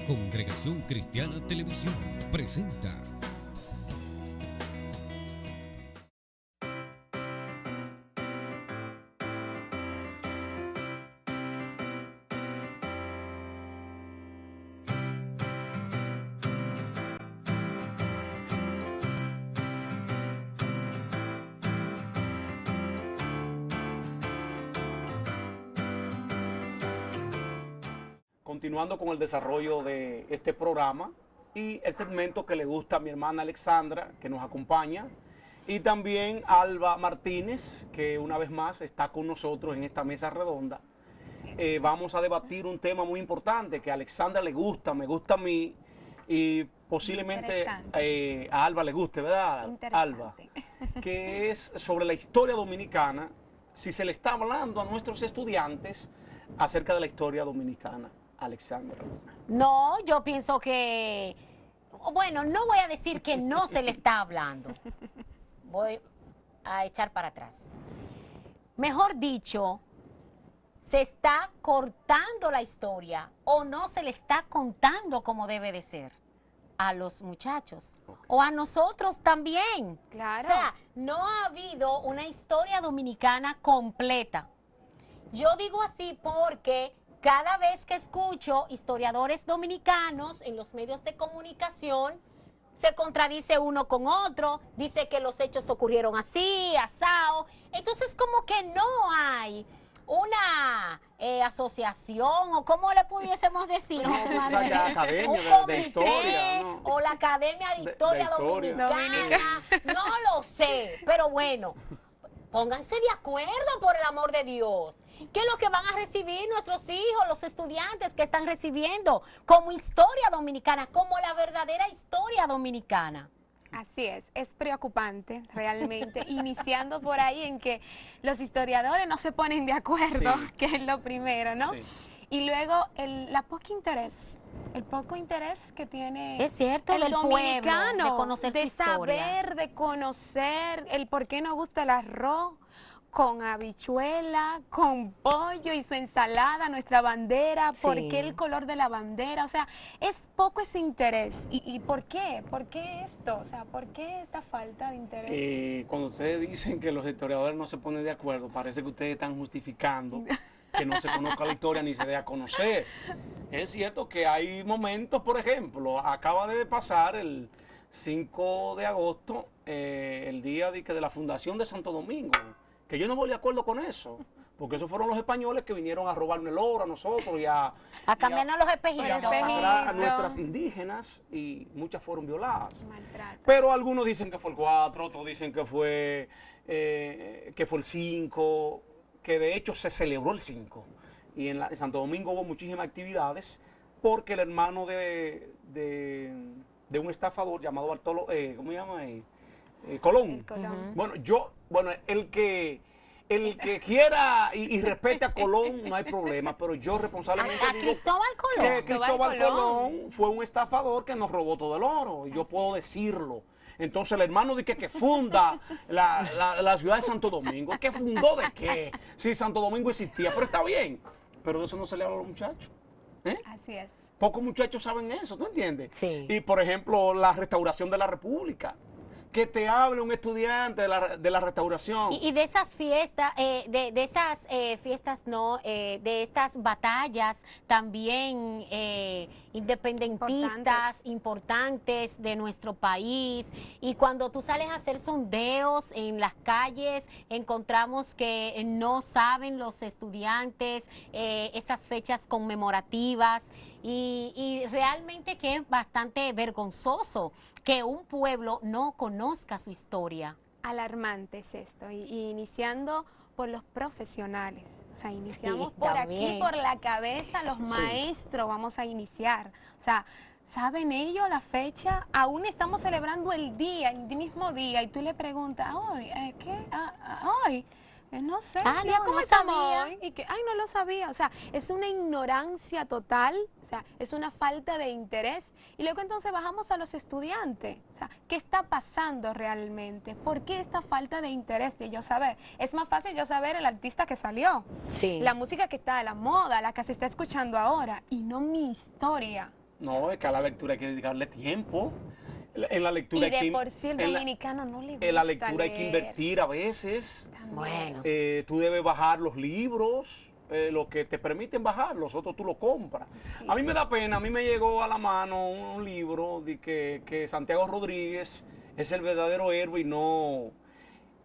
Congregación Cristiana Televisión presenta continuando con el desarrollo de este programa y el segmento que le gusta a mi hermana Alexandra, que nos acompaña, y también Alba Martínez, que una vez más está con nosotros en esta mesa redonda. Vamos a debatir un tema muy importante que a Alexandra le gusta, me gusta a mí, y posiblemente a Alba le guste, ¿verdad, Alba? Que es sobre la historia dominicana, si se le está hablando a nuestros estudiantes acerca de la historia dominicana. Alexandra. No, yo pienso que, bueno, no voy a decir que no se le está hablando. Voy a echar para atrás. Mejor dicho, se está cortando la historia o no se le está contando como debe de ser a los muchachos o a nosotros también. Claro. O sea, no ha habido una historia dominicana completa. Yo digo así porque cada vez que escucho historiadores dominicanos en los medios de comunicación, se contradice uno con otro, dice que los hechos ocurrieron así, asao. Entonces, como que no hay una asociación, o como le pudiésemos decir, No, José Manuel, la academia un de comité, historia, ¿no? o la Academia de Historia Dominicana, no lo sé, pero bueno, pónganse de acuerdo, por el amor de Dios. ¿Qué es lo que van a recibir nuestros hijos, los estudiantes que están recibiendo como historia dominicana, como la verdadera historia dominicana? Así es preocupante realmente, iniciando por ahí en que los historiadores no se ponen de acuerdo, Sí. que es lo primero, ¿no? Sí. Y luego el poco interés que tiene Es cierto, el del dominicano, pueblo, de conocer su historia. saber, de conocer el por qué nos gusta el arroz con habichuela, con pollo y su ensalada, nuestra bandera, por Sí. qué el color de la bandera, o sea, es poco ese interés. ¿Y por qué? ¿Por qué esto? O sea, ¿por qué esta falta de interés? Cuando ustedes dicen que los historiadores no se ponen de acuerdo, parece que ustedes están justificando que no se conozca la historia ni se dé a conocer. Es cierto que hay momentos, por ejemplo, acaba de pasar el 5 de agosto, el día de la fundación de Santo Domingo, que yo no voy de acuerdo con eso, porque esos fueron los españoles que vinieron a robarnos el oro a nosotros y a cambiarnos los y a espejitos. masacrar a nuestras indígenas, y muchas fueron violadas. Maltrato. Pero algunos dicen que fue el 4, otros dicen que fue el 5, que de hecho se celebró el 5. Y en Santo Domingo hubo muchísimas actividades porque el hermano de un estafador llamado Bartolo, ¿cómo se llama? Colón. El Colón. Bueno, el que quiera y respete a Colón, no hay problema, pero yo responsablemente A digo Cristóbal Colón. que Cristóbal Colón fue un estafador que nos robó todo el oro, y yo puedo decirlo. Entonces el hermano de que funda la ciudad de Santo Domingo, ¿que fundó de qué? Si Santo Domingo existía, pero está bien, pero de eso no se le habla a los muchachos. Así es. Pocos muchachos saben eso, ¿tú entiendes? Sí. Y por ejemplo, la restauración de la República. Que te hable un estudiante de la restauración. Y de esas fiestas, de estas batallas también independentistas, importantes de nuestro país. Y cuando tú sales a hacer sondeos en las calles, encontramos que no saben los estudiantes esas fechas conmemorativas. Y realmente que es bastante vergonzoso que un pueblo no conozca su historia. Alarmante es esto, y iniciando por los profesionales. O sea, iniciamos Sí, por también. aquí, por la cabeza, los maestros vamos a iniciar. O sea, ¿saben ellos la fecha? Aún estamos celebrando el mismo día, y tú le preguntas, hoy, ¿qué? Hoy. No sé, No, ¿cómo no estamos sabía. hoy? Y que, no lo sabía. O sea, es una ignorancia total, o sea, es una falta de interés. Y luego entonces bajamos a los estudiantes. O sea, ¿qué está pasando realmente? ¿Por qué esta falta de interés de yo saber? Es más fácil yo saber el artista que salió, Sí. la música que está de la moda, la que se está escuchando ahora, y no mi historia. No, es que a la lectura hay que dedicarle tiempo. En la lectura Y hay que de por sí el en la- dominicano no le gusta en la lectura hay que leer. invertir a veces. Bueno. Tú debes bajar los libros, lo que te permiten bajar, los otros tú los compras. A mí me da pena, a mí me llegó a la mano un libro de que Santiago Rodríguez es el verdadero héroe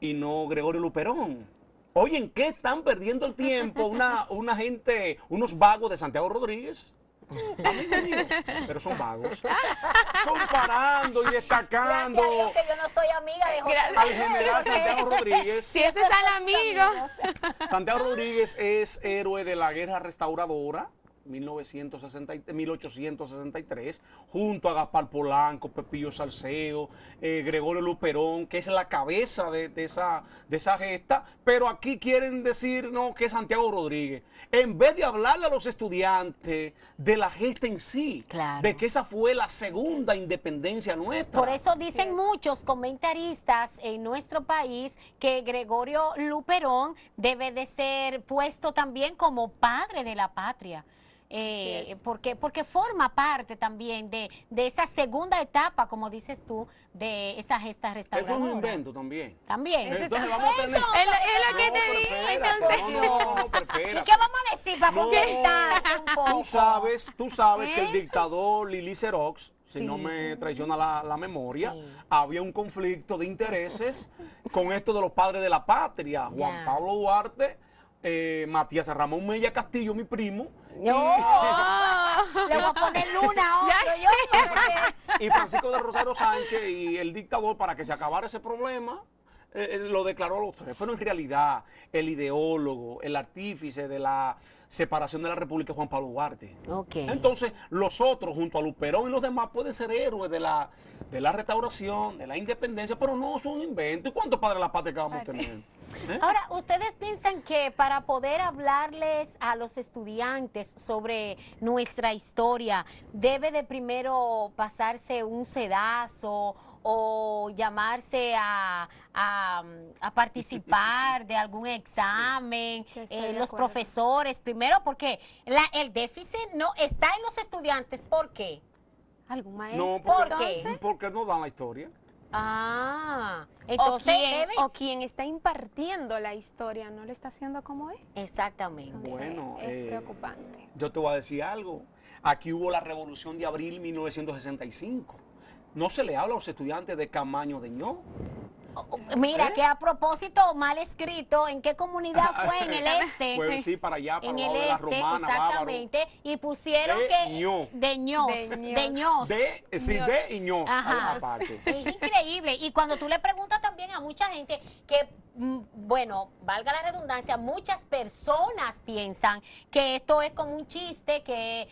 y no Gregorio Luperón. Oye, ¿en qué están perdiendo el tiempo una gente, unos vagos de Santiago Rodríguez? Amigos míos, pero son vagos. Comparando y destacando Gracias a Dios que yo no soy amiga de José al general Santiago Rodríguez. Si ese es el amigo. Santiago Rodríguez es héroe de la Guerra Restauradora, 1863, junto a Gaspar Polanco, Pepillo Salcedo, Gregorio Luperón, que es la cabeza de esa gesta, pero aquí quieren decir no, que es Santiago Rodríguez. En vez de hablarle a los estudiantes de la gesta en sí, Claro. de que esa fue la segunda independencia nuestra. Por eso dicen muchos comentaristas en nuestro país que Gregorio Luperón debe de ser puesto también como padre de la patria. Porque forma parte también de esa segunda etapa, como dices tú, de esa gesta Eso restauradora. es un invento también. También. Entonces vamos a tener... Es lo que te pero digo, espérate, entonces. no, pero ¿Y espérate. qué vamos a decir para No, comentar un poco? Tú sabes que el ¿Eh? dictador Lili Xerox, si Sí. no me traiciona la memoria, Sí. había un conflicto de intereses con esto de los padres de la patria. Juan Ya. Pablo Duarte, Matías Ramón Mella Castillo, mi primo, Yo le voy a poner luna a otro, yo, para que- y Francisco de Rosario Sánchez y el dictador, para que se acabara ese problema, lo declaró a los tres. Pero en realidad, el ideólogo, el artífice de la separación de la República es Juan Pablo Duarte. Ok. Entonces, los otros, junto a Luperón y los demás, pueden ser héroes de la restauración, de la independencia, pero no son inventos. ¿Y cuántos padres de la patria que vamos a tener? ¿Eh? Ahora, ¿ustedes piensan que para poder hablarles a los estudiantes sobre nuestra historia, debe de primero pasarse un sedazo o llamarse a participar de algún examen, Sí, estoy de los acuerdo. profesores primero? Porque el déficit no está en los estudiantes. ¿Por qué? ¿Algún maestro? No, ¿Por porque, qué? porque no dan la historia. Ah, O entonces quien, debe... o quien está impartiendo la historia no lo está haciendo como es. Exactamente. Entonces, Bueno, es preocupante. Yo te voy a decir algo. Aquí hubo la Revolución de Abril 1965. No se le habla a los estudiantes de Camaño de Ño. Mira, ¿Eh? que a propósito, mal escrito, ¿en qué comunidad fue? En el este. Pues sí, para allá, para En el el lado de la este, romana, exactamente. Y pusieron De que... Ño. De ños. De De ños. ños. Sí, de y Ños, Ajá. aparte. Es increíble. Y cuando tú le preguntas también a mucha gente que, bueno, valga la redundancia, muchas personas piensan que esto es como un chiste, que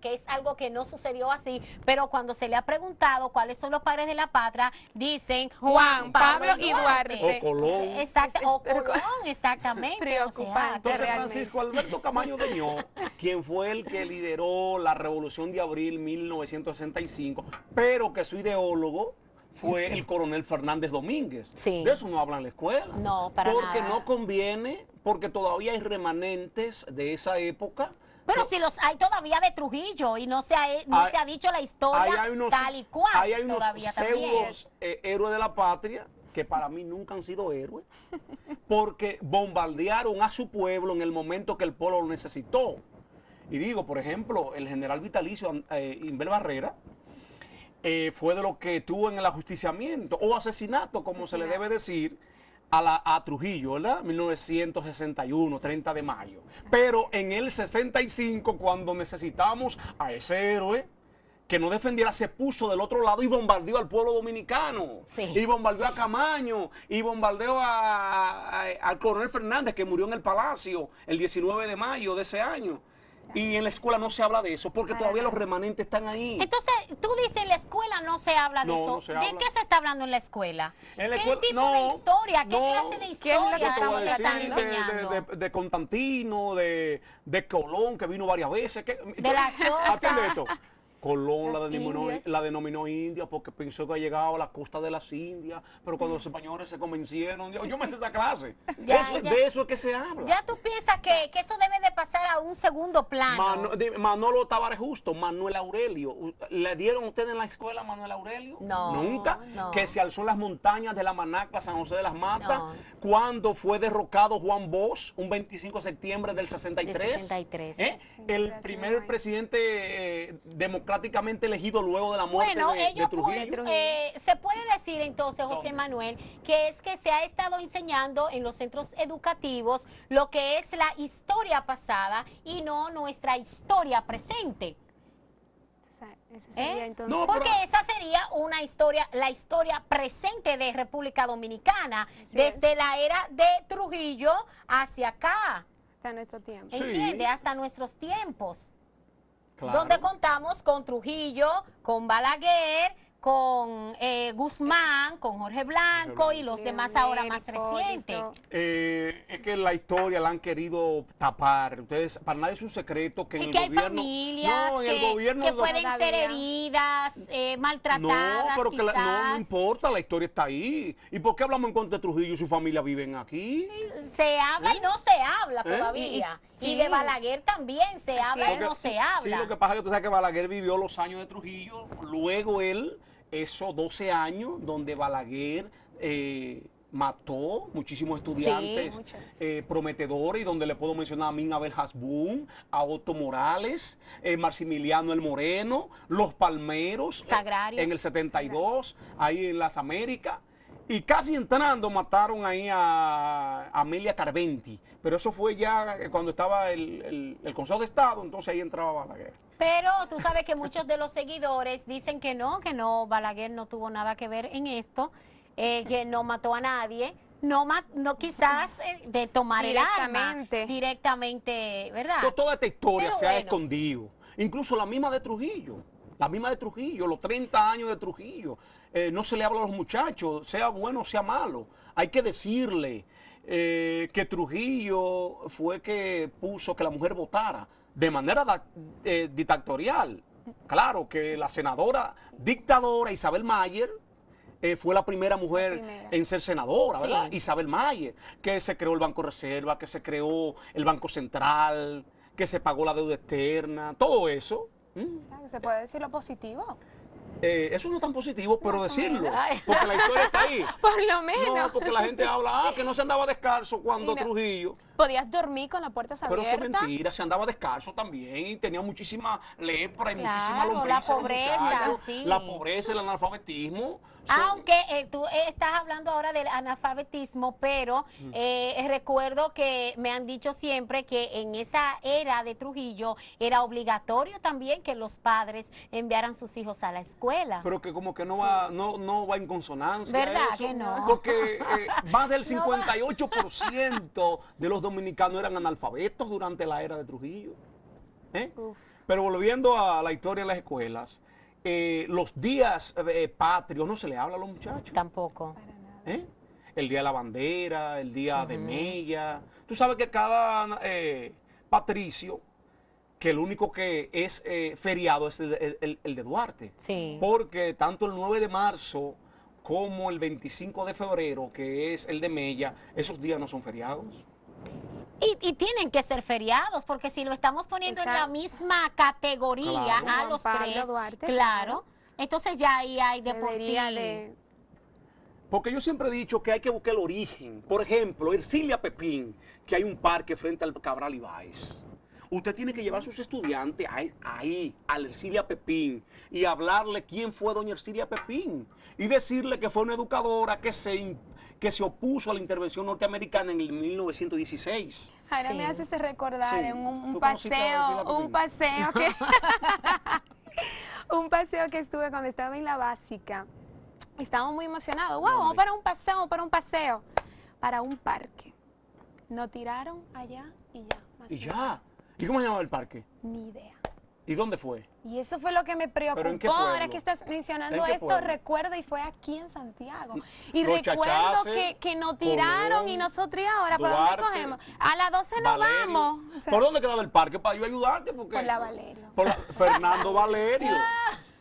es algo que no sucedió así, pero cuando se le ha preguntado cuáles son los padres de la patria, dicen Juan, Pablo y Duarte. O Colón. Exacto, o Pero- Colón, exactamente. Preocupante. Entonces, realmente. Francisco Alberto Camaño de Ño, quien fue el que lideró la Revolución de Abril 1965, pero que su ideólogo fue el coronel Fernández Domínguez. Sí. De eso no hablan en la escuela. No, para porque nada. no conviene, porque todavía hay remanentes de esa época. Pero si los hay todavía de Trujillo y no se ha dicho la historia Ahí hay unos, tal y cual. ahí hay unos todavía también. pseudos héroes de la patria que para mí nunca han sido héroes, porque bombardearon a su pueblo en el momento que el pueblo lo necesitó. Y digo, por ejemplo, el general vitalicio Inbel Barrera fue de lo que tuvo en el ajusticiamiento o asesinato, como se le debe decir, a Trujillo, ¿verdad? 1961, 30 de mayo. Pero en el 65, cuando necesitamos a ese héroe que no defendiera, se puso del otro lado y bombardeó al pueblo dominicano. Sí. Y bombardeó a Camaño, y bombardeó al coronel Fernández, que murió en el Palacio el 19 de mayo de ese año. Y en la escuela no se habla de eso, porque todavía los remanentes están ahí. Entonces, tú dices, en la escuela no se habla de No, eso. no se ¿De habla. qué se está hablando en la escuela? En la ¿Qué escuela- tipo no, de historia? ¿Qué no. clase de ¿Qué es lo historia que Yo te voy estamos a decir enseñando? de Constantino, de Colón, que vino varias veces. De la choza. Atiende esto. Colón Las Indias. la denominó India porque pensó que había llegado a la costa de las Indias, pero cuando los españoles se convencieron, yo me hice esa clase. Ya, Eso- ya. De eso es que se habla. Ya tú piensas que eso debe de pasar a un segundo plano. Manolo Tavares Justo, Manuel Aurelio. ¿Le dieron a ustedes en la escuela Manuel Aurelio? No, Nunca. no. Que se alzó en las montañas de la Manacla, San José de las Matas, No. cuando fue derrocado Juan Bosch, un 25 de septiembre del 63. Del 63. El hace primer un año. presidente democráticamente elegido luego de la muerte Bueno, de ellos Trujillo. se puede decir entonces, José ¿Dónde? Manuel, que es que se ha estado enseñando en los centros educativos lo que es la historia pasada y no nuestra historia presente. O sea, ese sería entonces. No, Porque pero- esa sería una historia, la historia presente de República Dominicana, desde la era de Trujillo hacia acá, Hasta nuestro tiempo. Sí. ¿entiende? Hasta nuestros tiempos. Claro. Donde contamos con Trujillo, con Balaguer, con Guzmán, con Jorge Blanco y los demás ahora más recientes. Es que la historia la han querido tapar. Ustedes, para nadie es un secreto que en Y el que hay gobierno. familias No, en el que, gobierno que de- pueden ser Todavía. heridas, No, maltratadas, pero que no, no quizás. importa, la historia está ahí. ¿Y por qué hablamos en contra de Trujillo y su familia viven aquí? Se habla y no se habla ¿Eh? todavía. Sí. Y de Balaguer también se habla y es. no se habla. Sí, lo que pasa es que tú sabes que Balaguer vivió los años de Trujillo, luego él, esos 12 años, donde Balaguer mató muchísimos estudiantes muchos. prometedores, y donde le puedo mencionar a Min Abel Hasbún, a Otto Morales, Maximiliano el Moreno, los Palmeros, Sagrario. en el 72, ahí en las Américas. Y casi entrando mataron ahí a Amelia Carventi, pero eso fue ya cuando estaba el Consejo de Estado, entonces ahí entraba Balaguer. Pero tú sabes que muchos de los seguidores dicen que no, Balaguer no tuvo nada que ver en esto, que no mató a nadie, no quizás de tomar el arma directamente, ¿verdad? Pero toda esta historia Pero se ha bueno. escondido, incluso la misma de Trujillo, los 30 años de Trujillo. No se le habla a los muchachos, sea bueno o sea malo. Hay que decirle que Trujillo fue que puso que la mujer votara de manera dictatorial. Claro que la senadora dictadora Isabel Mayer fue la primera mujer primera. en ser senadora, ¿verdad? Sí. Isabel Mayer, que se creó el Banco Reserva, que se creó el Banco Central, que se pagó la deuda externa, todo eso. Se puede decir lo positivo. Eso no es tan positivo, pero Más o decirlo, menos. Ay. porque la historia está ahí. Por lo menos. No, porque la gente habla, que no se andaba descalzo cuando Y no. Trujillo. Podías dormir con las puertas Pero eso es abiertas. mentira, se andaba descalzo también y tenía muchísima lepra y Claro, muchísima lombriz. la los pobreza, muchachos, sí. La pobreza, el analfabetismo. son- Aunque tú estás hablando ahora del analfabetismo, pero recuerdo que me han dicho siempre que en esa era de Trujillo era obligatorio también que los padres enviaran sus hijos a la escuela. Pero que como que no va en consonancia. ¿Verdad eso, que no? Porque más del No va. 58% de los dominicanos eran analfabetos durante la era de Trujillo. ¿Eh? Pero volviendo a la historia de las escuelas, los días patrios no se le habla a los muchachos. Tampoco. ¿Eh? El día de la bandera, el día de Mella. Tú sabes que cada patricio, que el único que es feriado es el de Duarte. Sí. Porque tanto el 9 de marzo como el 25 de febrero, que es el de Mella, esos días no son feriados. Y tienen que ser feriados, porque si lo estamos poniendo en Está- la misma categoría Claro. a Juan los Pablo tres, Duarte, claro, entonces ya ahí hay de por sí. Debería de... Porque yo siempre he dicho que hay que buscar el origen. Por ejemplo, Ercilia Pepín, que hay un parque frente al Cabral Ibáez. Usted tiene que llevar a sus estudiantes ahí, a Ercilia Pepín, y hablarle quién fue doña Ercilia Pepín. Y decirle que fue una educadora que se opuso a la intervención norteamericana en el 1916. Ahora Sí. me haces recordar Sí. en un ¿Tú conociste a Priscila paseo, Pepín? un paseo que estuve cuando estaba en la básica. Estábamos muy emocionados. Wow, No, vamos me- para un paseo, vamos para un paseo. Para un parque. Nos tiraron allá y ya. más Y nada. ya. ¿Y cómo se llamaba el parque? Ni idea. ¿Y dónde fue? Y eso fue lo que me ¿Pero en qué preocupó. Ahora pueblo? que estás mencionando ¿En qué esto, pueblo? recuerdo, y fue aquí en Santiago. Y Los recuerdo Chachaces, que nos tiraron Colón, y nosotros, ¿y ahora por dónde Duarte, cogemos? A las 12 nos Valerio. vamos. O sea, ¿Por dónde quedaba el parque? Para yo ayudarte. Porque, Por la Valerio. Fernando Valerio.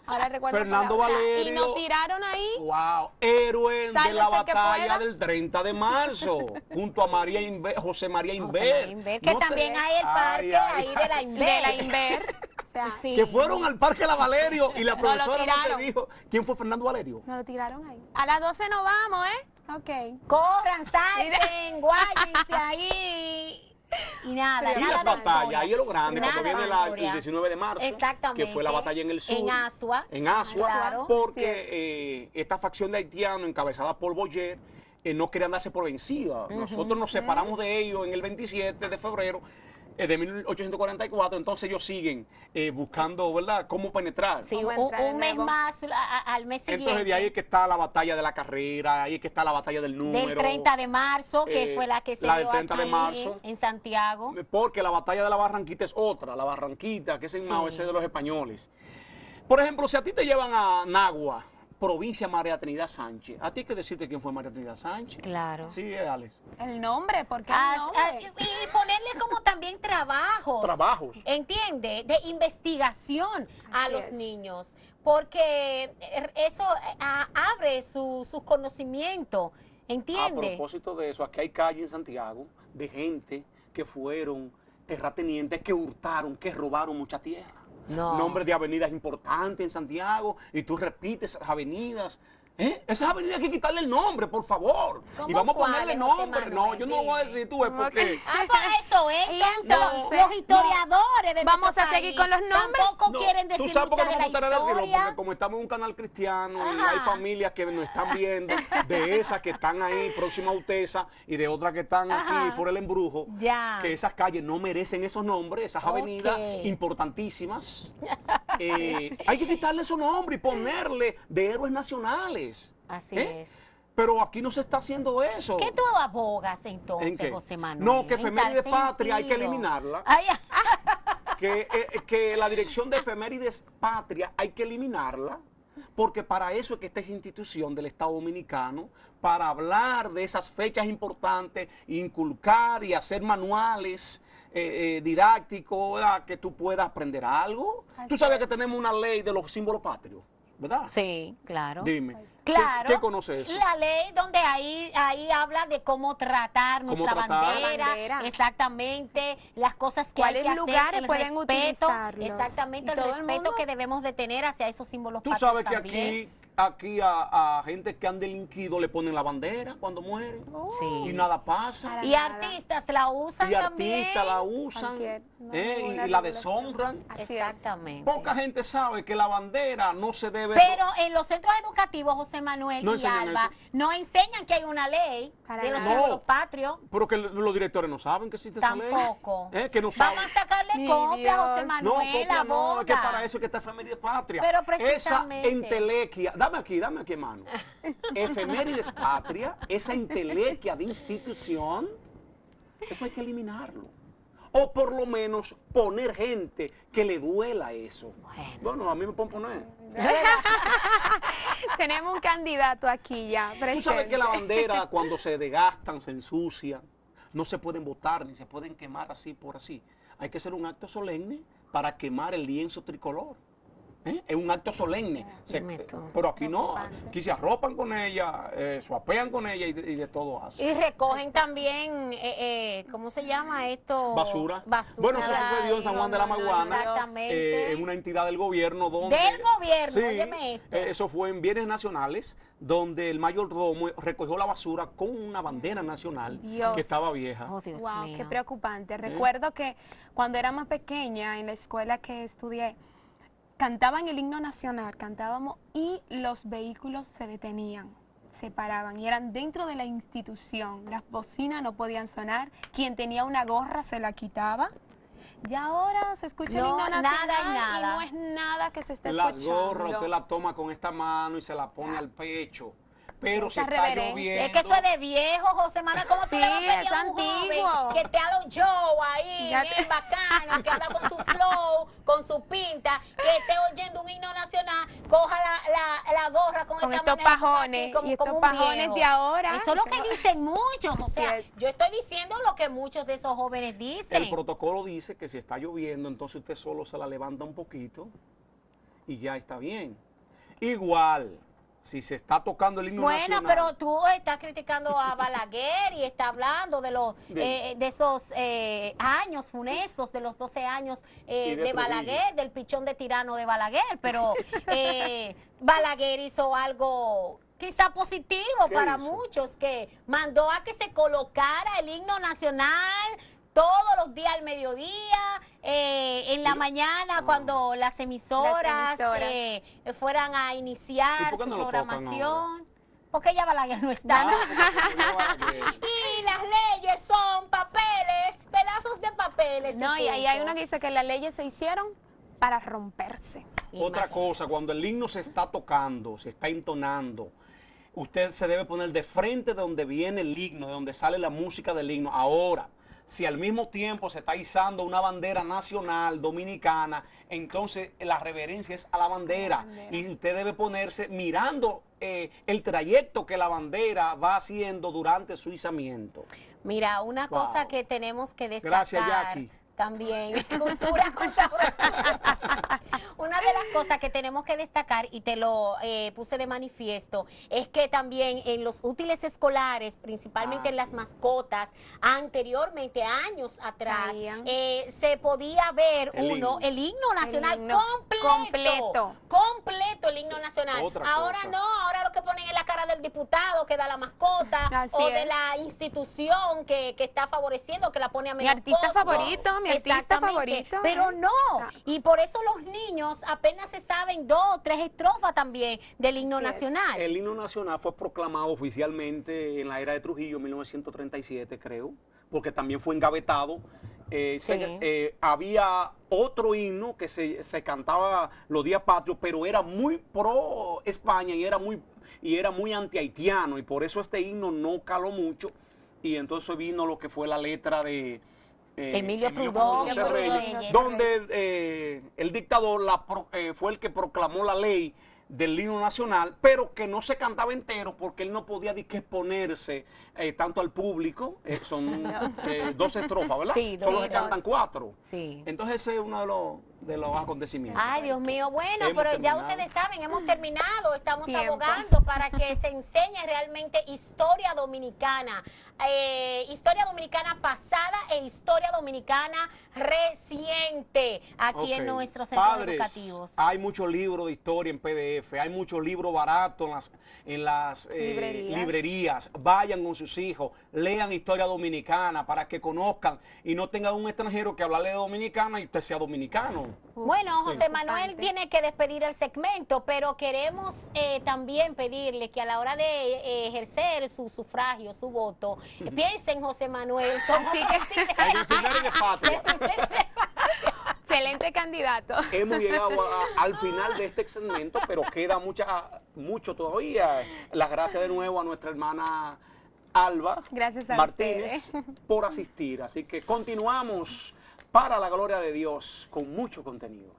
ahora recuerdo por Fernando la- Valerio. Y nos tiraron ahí. Wow, héroe de Sálvese la el que batalla pueda. del 30 de marzo, junto a María José María Inver. Inver, que No te- también hay el parque Ay, ahí de la Inver. De la Inver. O sea, Sí. Que fueron al Parque La Valerio y la Nos lo profesora no te tiraron. dijo quién fue Fernando Valerio. nos lo tiraron ahí. A las 12 nos vamos, ¿eh? Ok. Corran, salten, guáyense ahí. Y nada, Y nada las de batallas, historia. ahí es lo grande, Nada cuando viene de el historia. 19 de marzo, Exactamente. que fue la batalla en el sur. En Asua. En Asua, Claro. porque esta facción de haitianos encabezada por Boyer no querían darse por vencida. Nosotros nos separamos de ellos en el 27 de febrero de 1844, entonces ellos siguen buscando, ¿verdad?, cómo penetrar. Sí, Vamos a entrar de un mes nuevo. más al mes siguiente. Entonces de ahí es que está la batalla de la carrera, ahí es que está la batalla del número. Del 30 de marzo, que fue la que se la del dio 30 de aquí marzo. en Santiago. Porque la batalla de la Barranquita es otra, la Barranquita, que es en Sí. Mao, ese de los españoles. Por ejemplo, si a ti te llevan a Nagua, provincia María Trinidad Sánchez, a ti hay que decirte quién fue María Trinidad Sánchez. Claro. Sí, Alex. El nombre, ¿por qué Ah, el nombre? y ponerle como también trabajos. Trabajos. ¿Entiende? De investigación a Así los es. niños. Porque eso abre su conocimiento. A ¿Entiende? propósito de eso, aquí hay calles en Santiago de gente que fueron terratenientes, que hurtaron, que robaron mucha tierra. No. Nombres de avenidas importantes en Santiago, y tú repites esas avenidas. Esas avenidas hay que quitarle el nombre, por favor. ¿Cómo Y vamos a ponerle cuáles, José nombre. No, Manuel? yo no lo voy a Dime. decir tú, es porque... Ah, por eso, ¿eh? Y Entonces, entonces, los historiadores de vamos nuestro a seguir país con los nombres. tampoco No, quieren decir tú sabes por mucha qué no de me la gustaría decirlo, historia. porque como estamos en un canal cristiano y Ajá. hay familias que nos están viendo, de esas que están ahí próximas a Utesa y de otras que están Ajá. aquí por el embrujo, Ya. que esas calles no merecen esos nombres, esas Ok. avenidas importantísimas. Hay que quitarle esos nombres y ponerle de héroes nacionales. Así ¿Eh? es. Pero aquí no se está haciendo eso. ¿Qué tú abogas ¿En entonces, qué? José Manuel? No, que En efemérides tal patria hay que sentido. eliminarla. Ay, Que la dirección de efemérides patria hay que eliminarla, porque para eso es que esta es institución del Estado Dominicano, para hablar de esas fechas importantes, inculcar y hacer manuales didácticos, ¿verdad?, que tú puedas aprender algo. Tú sabes que tenemos una ley de los símbolos patrios, ¿verdad? sí, claro. Dime. Claro. ¿Qué conoces eso? La ley donde ahí habla de cómo tratar ¿Cómo nuestra tratar? Bandera. Exactamente, las cosas que hay ¿Cuáles que hacer, lugares el pueden respeto, utilizarlos? exactamente, Y el todo el respeto mundo- que debemos de tener hacia esos símbolos Tú patrios sabes que también. aquí a gente que han delinquido le ponen la bandera cuando mueren Sí. y nada pasa. Para Y nada. artistas la usan Y también. artistas la usan Cualquier- no, y ninguna la regulación. deshonran. Así es. Exactamente. Poca gente sabe que la bandera no se debe... Pero en los centros educativos, José Manuel No y enseñan Alba, eso. no enseñan que hay una ley Para de los nada. símbolos No. patrios. Pero que los directores no saben que existe esa ley. Tampoco. Que no saben. Vamos a sacarle Mi copia, José Dios. No, Manuel, copia no, es que aboga. para eso es que está efemérides patria. Pero precisamente. Esa entelequia, dame aquí, hermano. Efemérides patria, esa entelequia de institución, eso hay que eliminarlo. O por lo menos poner gente que le duela eso. Bueno, a mí me pueden poner. Tenemos un candidato aquí ya. Tú sabes que la presente. bandera cuando se desgastan, se ensucia, no se pueden botar ni se pueden quemar así por así. Hay que hacer un acto solemne para quemar el lienzo tricolor. Es un acto solemne. Dime tú. Pero aquí no, aquí se arropan con ella, suapean con ella y de todo hacen. Y recogen también, ¿cómo se llama esto? Basura. Basura. Bueno, eso sucedió en San Juan de la no, no, Maguana, Exactamente. en una entidad del gobierno donde... Del gobierno, Sí, óyeme esto. eso fue en Bienes Nacionales, donde el mayordomo recogió la basura con una bandera nacional Dios. que estaba vieja. Oh, Dios Wow, mío. qué preocupante. Recuerdo que cuando era más pequeña, en la escuela que estudié, cantaban el himno nacional, cantábamos y los vehículos se detenían, se paraban y eran dentro de la institución. Las bocinas no podían sonar, quien tenía una gorra se la quitaba. Y ahora se escucha el No, himno nada nacional y nada. y no es nada que se esté La escuchando. gorra usted la toma con esta mano y se la pone al pecho. pero si Esa está reverencia. lloviendo... Es que eso es de viejo, José Manuel. ¿Cómo tú Sí, le vas a pedir es a un antiguo. joven que te haga un show ahí, Ya bien te- bacano, que anda con su flow, con su pinta, que esté oyendo un himno nacional, coja la gorra con Con esta estos manera, pajones, como y estos un pajones viejo? de ahora. Eso es lo que dicen muchos. O sea, Así es. yo estoy diciendo lo que muchos de esos jóvenes dicen. El protocolo dice que si está lloviendo, entonces usted solo se la levanta un poquito y ya está bien. Igual, si se está tocando el himno Bueno, nacional... pero tú estás criticando a Balaguer y está hablando de los de esos años funestos, de los 12 años Y de de Balaguer, Trujillo. del pichón de tirano de Balaguer, pero Balaguer hizo algo quizá positivo ¿Qué para hizo? muchos, que mandó a que se colocara el himno nacional todos los días al mediodía, en la mañana cuando las emisoras, fueran a ¿Y iniciar por qué su no lo tocan programación. Porque ya Balaguer no está. Ah, porque Y las leyes son papeles, pedazos de papeles. No, y ahí hay uno que dice que las leyes se hicieron para romperse. Otra cosa, cuando el himno se está tocando, se está entonando, usted se debe poner de frente de donde viene el himno, de donde sale la música del himno. Ahora, si al mismo tiempo se está izando una bandera nacional dominicana, entonces la reverencia es a la bandera. Y usted debe ponerse mirando el trayecto que la bandera va haciendo durante su izamiento. Mira, una Wow. cosa que tenemos que destacar Gracias, Jackie. también, cultura con sabrosura. Una de las cosas que tenemos que destacar, y te lo puse de manifiesto, es que también en los útiles escolares, principalmente en las sí. mascotas, anteriormente, años atrás, Traían. se podía ver El himno. el himno nacional El himno completo. Completo el himno Sí, nacional. otra Ahora cosa. no, ahora lo que ponen es la cara del diputado que da la mascota, Así o de es. la institución que está favoreciendo, que la pone a Mi menos artista costo. favorito, mi artista Exactamente. favorito. Pero no, sea, y por eso los niños apenas se saben 2 o 3 estrofas también del himno Así es. nacional. El himno nacional fue proclamado oficialmente en la era de Trujillo, en 1937, creo, porque también fue engavetado. Había otro himno que se cantaba los días patrios, pero era muy pro España y era muy anti-haitiano, y por eso este himno no caló mucho, y entonces vino lo que fue la letra de Emilio Prudhomme José Reyes, Reyes. donde el dictador fue el que proclamó la ley del himno nacional, pero que no se cantaba entero porque él no podía exponerse tanto al público. Son 12 estrofas, ¿verdad? Sí, Solo 12. se cantan 4. Sí. Entonces ese es uno de los acontecimientos. Ay, Dios mío, bueno, Hemos pero ya terminado. ustedes saben, hemos terminado, estamos Tiempo. abogando para que se enseñe realmente historia dominicana pasada e historia dominicana reciente aquí en Ok. nuestros centros Padres, educativos. Hay muchos libros de historia en PDF, hay muchos libros baratos en las librerías. Vayan con sus hijos, lean historia dominicana para que conozcan y no tengan un extranjero que hablarle de dominicana y usted sea dominicano. Bueno, Sí. José Manuel Importante. tiene que despedir el segmento, pero queremos también pedirle que a la hora de ejercer su sufragio, su voto, piensen, José Manuel, como Así que- presidente. En el final de patria. Excelente candidato. Hemos llegado al final de este segmento, pero queda mucho todavía. Las gracias de nuevo a nuestra hermana Alba Gracias a Martínez ustedes. por asistir. Así que continuamos para la gloria de Dios con mucho contenido.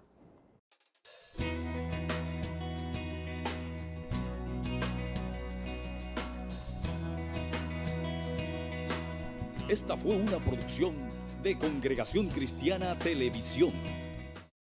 Esta fue una producción de Congregación Cristiana Televisión.